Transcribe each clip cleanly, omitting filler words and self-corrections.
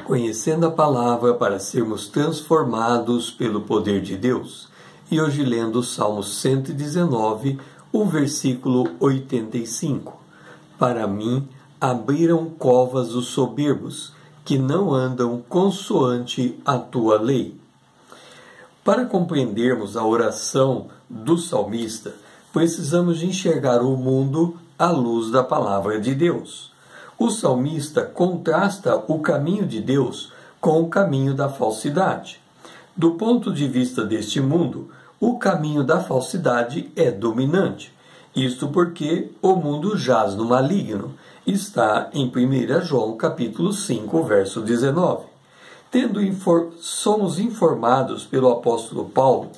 Conhecendo a palavra para sermos transformados pelo poder de Deus. E hoje lendo o Salmo 119, o versículo 85. Para mim abriram covas os soberbos, que não andam consoante a tua lei. Para compreendermos a oração do salmista, precisamos de enxergar o mundo à luz da palavra de Deus. O salmista contrasta o caminho de Deus com o caminho da falsidade. Do ponto de vista deste mundo, o caminho da falsidade é dominante. Isto porque o mundo jaz no maligno. Está em 1 João capítulo 5, verso 19. Somos informados pelo apóstolo Paulo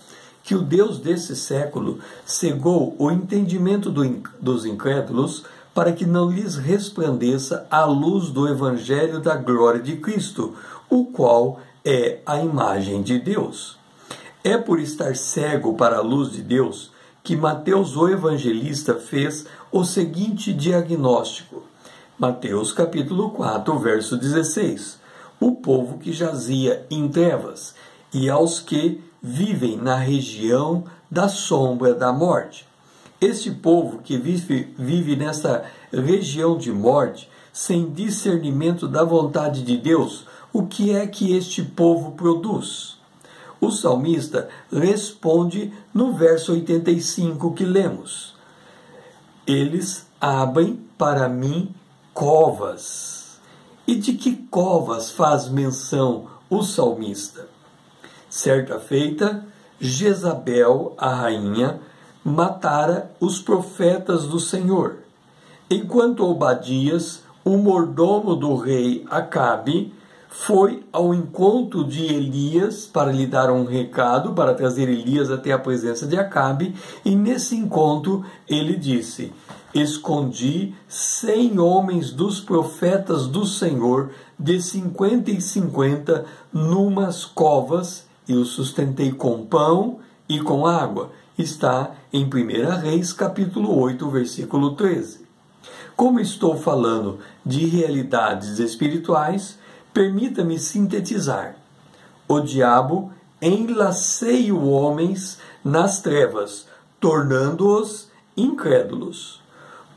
que o Deus desse século cegou o entendimento dos incrédulos para que não lhes resplandeça a luz do Evangelho da glória de Cristo, o qual é a imagem de Deus. É por estar cego para a luz de Deus que Mateus, o evangelista, fez o seguinte diagnóstico. Mateus capítulo 4, verso 16. O povo que jazia em trevas e aos que vivem na região da sombra da morte. Este povo que vive nessa região de morte, sem discernimento da vontade de Deus, o que é que este povo produz? O salmista responde no verso 85 que lemos. Eles abrem para mim covas. E de que covas faz menção o salmista? Certa feita, Jezabel, a rainha, matara os profetas do Senhor. Enquanto Obadias, o mordomo do rei Acabe, foi ao encontro de Elias para lhe dar um recado, para trazer Elias até a presença de Acabe, e nesse encontro ele disse: escondi 100 homens dos profetas do Senhor, de 50 em 50, numas covas, e os sustentei com pão e com água. Está em 1 Reis, capítulo 8, versículo 13. Como estou falando de realidades espirituais, permita-me sintetizar. O diabo enlaceia homens nas trevas, tornando-os incrédulos.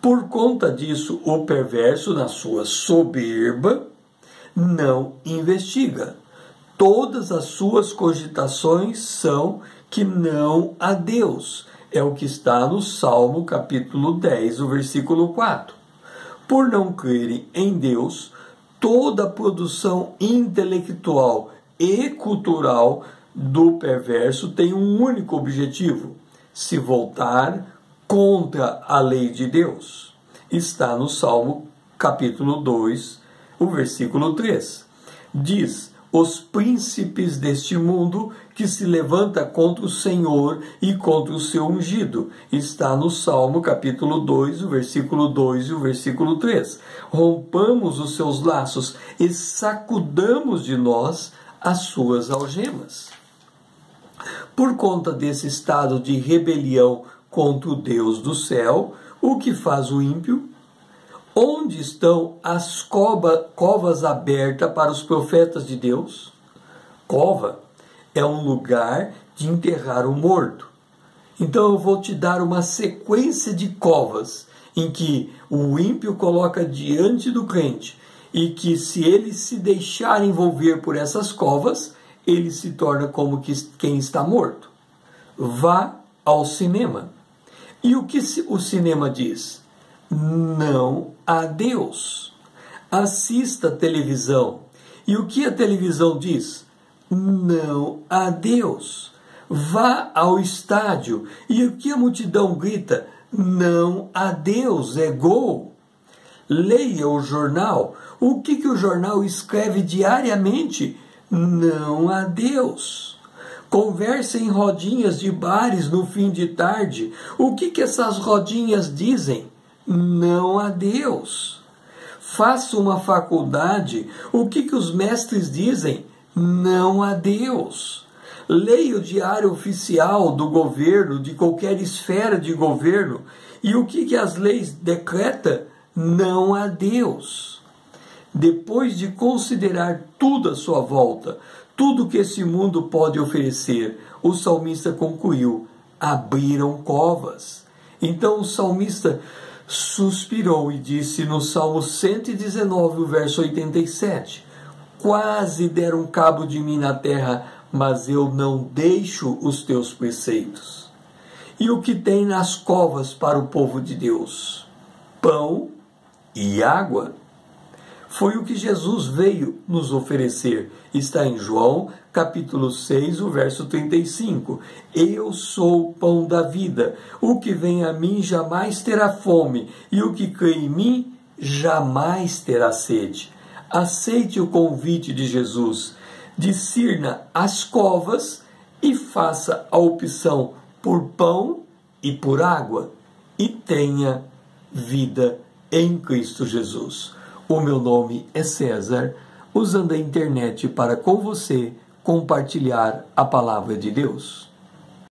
Por conta disso, o perverso, na sua soberba, não investiga. Todas as suas cogitações são que não há Deus. É o que está no Salmo capítulo 10, o versículo 4. Por não crerem em Deus, toda a produção intelectual e cultural do perverso tem um único objetivo: se voltar contra a lei de Deus. Está no Salmo capítulo 2, o versículo 3. Diz: os príncipes deste mundo que se levanta contra o Senhor e contra o seu ungido. Está no Salmo capítulo 2, o versículo 2 e o versículo 3. Rompamos os seus laços e sacudamos de nós as suas algemas. Por conta desse estado de rebelião contra o Deus do céu, o que faz o ímpio? Onde estão as covas abertas para os profetas de Deus? Cova é um lugar de enterrar o morto. Então eu vou te dar uma sequência de covas em que o ímpio coloca diante do crente e que, se ele se deixar envolver por essas covas, ele se torna como quem está morto. Vá ao cinema. E o que o cinema diz? Não há Deus. Assista a televisão. E o que a televisão diz? Não há Deus. Vá ao estádio. E o que a multidão grita? Não há Deus, é gol. Leia o jornal. O que o jornal escreve diariamente? Não há Deus. Conversa em rodinhas de bares no fim de tarde. O que essas rodinhas dizem? Não há Deus. Faça uma faculdade. O que os mestres dizem? Não há Deus. Leia o diário oficial do governo, de qualquer esfera de governo. E o que as leis decretam? Não há Deus. Depois de considerar tudo à sua volta, tudo que esse mundo pode oferecer, o salmista concluiu: abriram covas. Então o salmista suspirou e disse no Salmo 119, o verso 87, quase deram cabo de mim na terra, mas eu não deixo os teus preceitos. E o que tem nas covas para o povo de Deus? Pão e água. Foi o que Jesus veio nos oferecer. Está em João, capítulo 6, o verso 35. Eu sou o pão da vida. O que vem a mim jamais terá fome, e o que crê em mim jamais terá sede. Aceite o convite de Jesus. Discirna as covas e faça a opção por pão e por água. E tenha vida em Cristo Jesus. O meu nome é César, usando a internet para com você compartilhar a palavra de Deus.